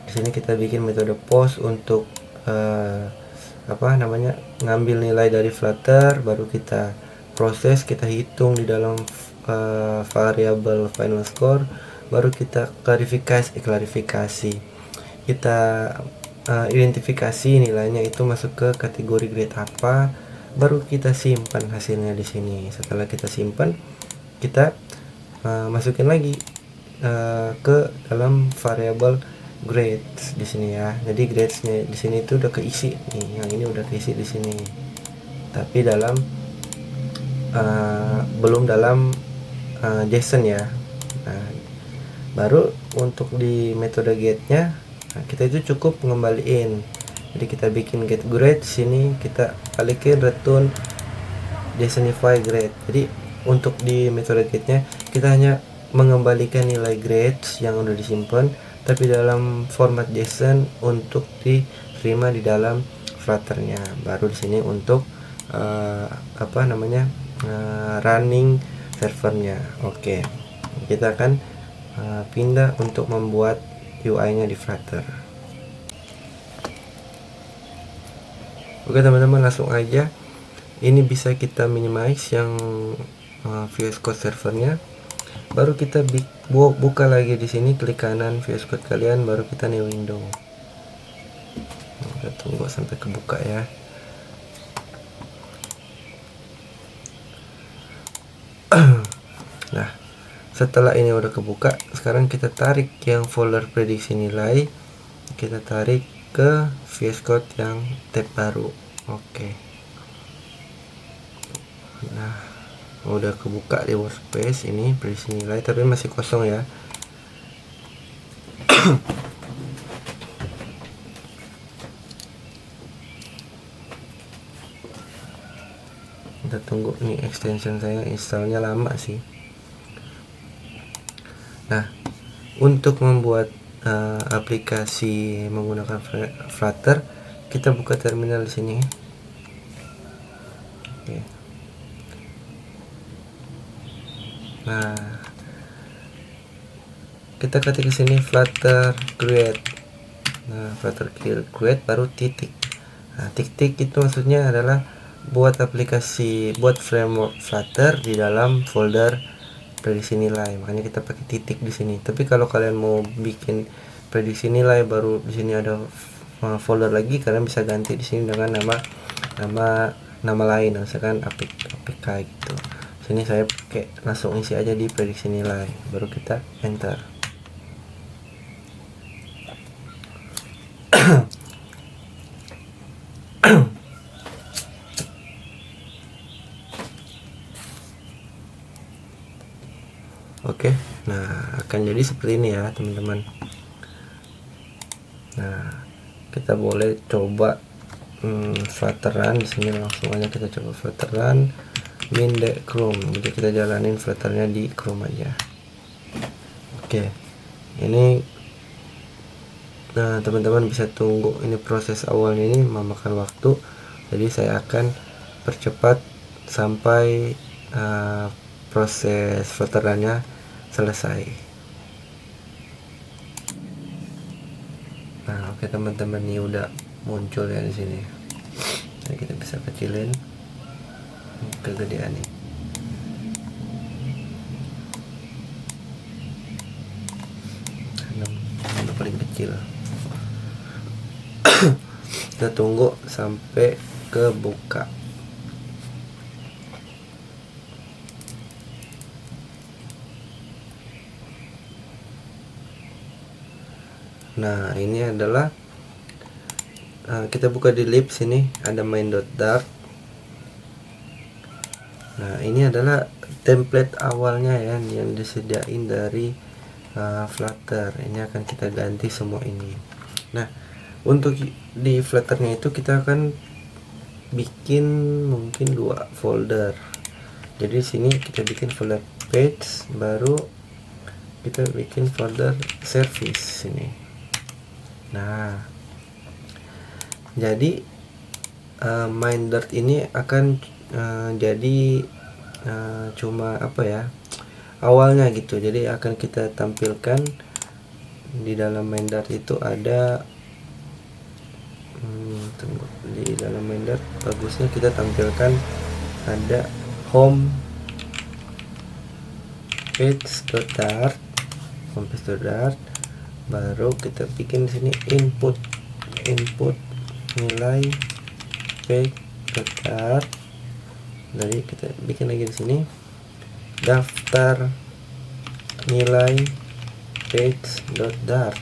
Di sini kita bikin metode post untuk ngambil nilai dari Flutter, baru kita proses, kita hitung di dalam variabel final score, baru kita klarifikasi, kita identifikasi nilainya itu masuk ke kategori grade apa, baru kita simpan hasilnya di sini. Setelah kita simpan, kita masukin lagi ke dalam variabel grades di sini ya. Jadi gradesnya di sini itu udah keisi nih, yang ini udah keisi di sini, tapi dalam belum dalam JSON ya. Nah, baru untuk di metode get-nya, kita itu cukup ngembaliin. Jadi kita bikin get grade sini, kita balikin return JSONify grade. Jadi untuk di metode get-nya kita hanya mengembalikan nilai grades yang udah disimpan, tapi dalam format JSON untuk diterima di dalam Flutter-nya. Baru di sini untuk running servernya. Oke, kita akan pindah untuk membuat UI-nya di Flutter. Oke teman-teman, langsung aja. Ini bisa kita minimize yang VS Code servernya. Baru kita buka lagi di sini, klik kanan VS Code kalian, baru kita new window. Kita tunggu sampai kebuka ya. Nah, setelah ini udah kebuka, sekarang kita tarik yang folder prediksi nilai, kita tarik ke VS Code yang tab baru. Oke. Nah, udah kebuka di workspace ini prediksi nilai, tapi masih kosong ya. Kita tunggu nih, extension saya installnya lama sih. Nah, untuk membuat aplikasi menggunakan Flutter, kita buka terminal di sini. Oke. Nah, kita ketik ke sini Flutter create. Nah, Flutter create baru titik. Nah, titik itu maksudnya adalah buat aplikasi, buat framework Flutter di dalam folder prediksi nilai. Makanya kita pakai titik di sini. Tapi kalau kalian mau bikin prediksi nilai baru di sini ada folder lagi, kalian bisa ganti di sini dengan nama lain, misalkan APK gitu. Sini saya pakai langsung isi aja di prediksi nilai, baru kita enter. Oke, nah akan jadi seperti ini ya teman-teman. Nah, kita boleh coba Flutteran di sini, langsung aja kita coba Flutteran min de Chrome. Jadi kita jalanin Flutternya di Chrome aja. Oke, ini nah teman-teman bisa tunggu, ini proses awalnya ini memakan waktu, jadi saya akan percepat sampai proses Flutterannya selesai. Nah, oke teman-teman, ini udah muncul ya di sini. Nah, kita bisa kecilin kegedean nih. Yang paling kecil. Kita tunggu sampai kebuka. Nah, ini adalah kita buka di lib sini, ada main.dart. Nah, ini adalah template awalnya ya, yang disediain dari Flutter. Ini akan kita ganti semua ini. Nah, untuk di Flutternya itu kita akan bikin mungkin 2 folder. Jadi sini kita bikin folder page, baru kita bikin folder service sini. Nah, jadi main.dart ini akan jadi cuma apa ya, awalnya gitu. Jadi akan kita tampilkan di dalam main Dart itu ada tunggu, di dalam main Dart bagusnya kita tampilkan ada home page.dart, baru kita bikin di sini input nilai page.dart. Jadi kita bikin lagi di sini daftar nilai page.dart.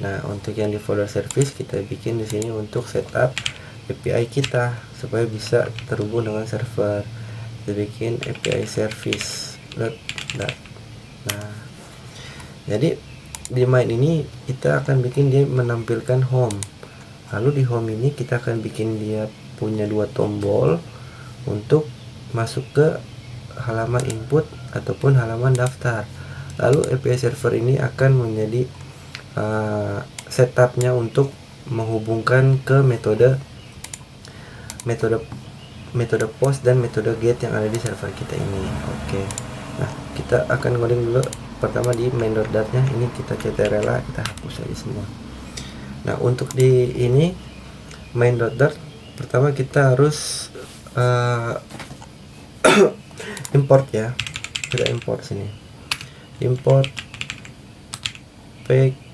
Nah, untuk yang di folder service kita bikin di sini untuk setup API kita supaya bisa terhubung dengan server. Kita bikin API service.dart. Nah, jadi di main ini kita akan bikin dia menampilkan home. Lalu di home ini kita akan bikin dia punya dua tombol untuk masuk ke halaman input ataupun halaman daftar. Lalu API server ini akan menjadi setupnya untuk menghubungkan ke metode post dan metode get yang ada di server kita ini. Oke. Nah, kita akan ngoding dulu pertama di main.dart-nya. Ini kita ctrl, kita hapus aja semua. Nah, untuk di ini main.dart pertama kita harus import ya. Kita import sini. Import page.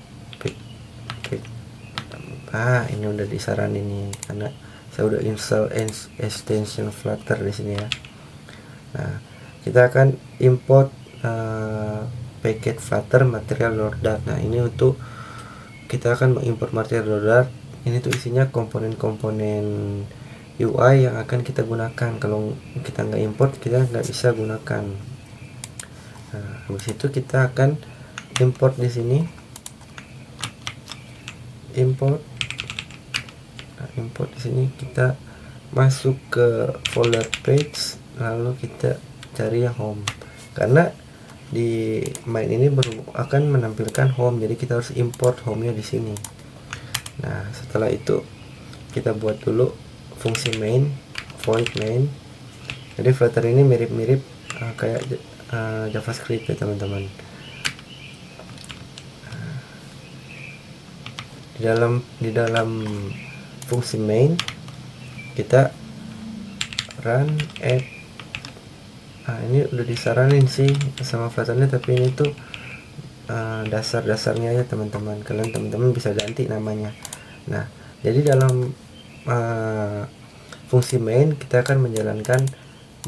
Ini udah disaranin nih karena saya udah install extension Flutter di sini ya. Nah, kita akan import paket Flutter material Dart. Nah, ini untuk kita akan mengimport material Dart. Ini tuh isinya komponen-komponen UI yang akan kita gunakan. Kalau kita nggak import, kita nggak bisa gunakan. Nah, habis itu kita akan import di sini. Import di sini kita masuk ke folder page, lalu kita cari yang home karena di main ini akan menampilkan home, jadi kita harus import home-nya di sini. Nah, setelah itu kita buat dulu fungsi main, void main. Jadi Flutter ini mirip-mirip kayak JavaScript ya teman-teman. Di dalam fungsi main kita run app. Ini udah disaranin sih sama Flutternya, tapi ini tuh dasar-dasarnya aja teman-teman. Teman-teman bisa ganti namanya. Nah, jadi dalam fungsi main kita akan menjalankan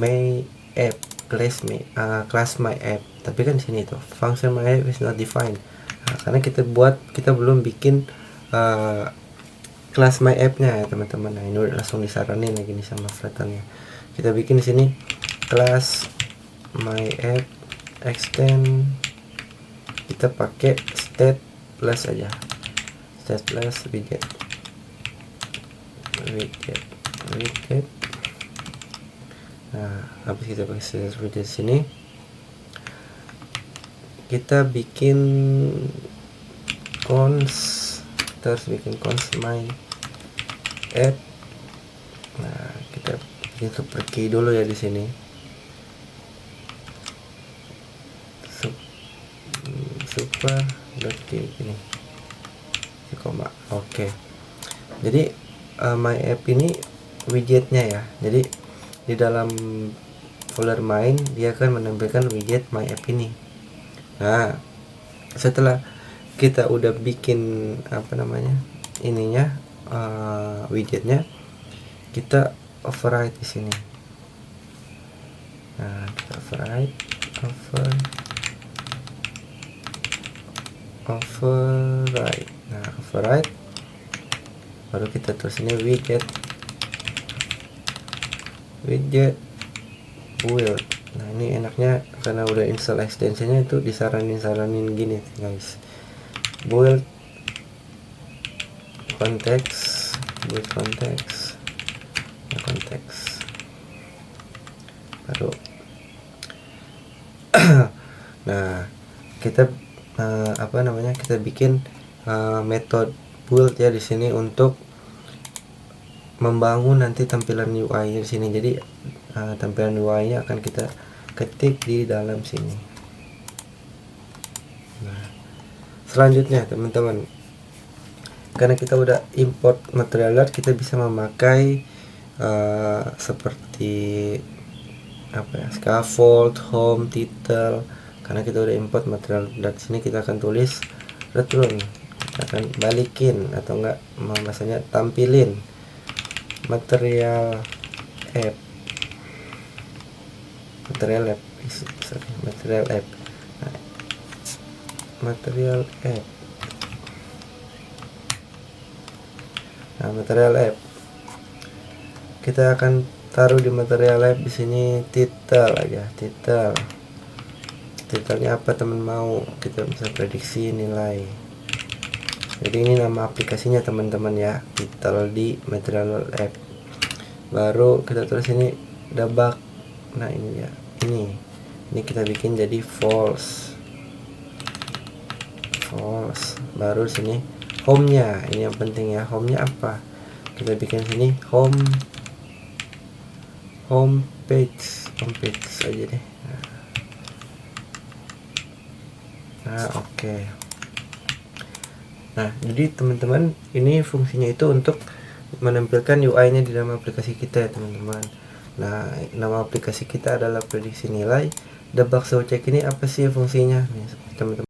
my app class my app. Tapi kan di sini tuh function my app is not defined. Karena kita belum bikin kelas my app-nya ya teman-teman. Nah, ini udah langsung disaranin lagi nih sama Flutternya. Kita bikin di sini kelas my app extend, kita pakai state plus aja, state plus widget. Nah, habis kita pakai state widget sini, kita bikin terus bikin cons my app. Nah, kita bikin super key dulu ya di sini. Super.key ini koma. Oke. Jadi my app ini widgetnya ya. Jadi di dalam folder main dia akan menampilkan widget my app ini. Nah, setelah kita udah bikin ininya widgetnya, kita override di sini. Nah, kita override nah, override baru kita terus ini widget build. Nah, ini enaknya karena udah install extensionnya itu disaranin gini guys, build konteks baru nah, kita kita bikin metode build ya di sini untuk membangun nanti tampilan UI di sini. Jadi tampilan UI-nya akan kita ketik di dalam sini. Nah, Selanjutnya teman-teman, karena kita udah import material dart, kita bisa memakai seperti scaffold, home, title. Karena kita udah import material dart, sini kita akan tulis return, kita akan balikin atau enggak bahasanya tampilin material app, material app. Nah, material app kita akan taruh di material app di sini title aja, titelnya apa teman mau, kita bisa prediksi nilai. Jadi ini nama aplikasinya teman-teman ya, title di material app. Baru kita tulis ini debug. Nah ini ya, ini kita bikin jadi false. Baru sini home-nya, ini yang penting ya, home-nya apa, kita bikin sini home page aja deh. Nah oke. Nah jadi teman-teman, ini fungsinya itu untuk menampilkan UI-nya di dalam aplikasi kita ya teman-teman. Nah nama aplikasi kita adalah prediksi nilai. Debug show check ini apa sih fungsinya nih teman-teman?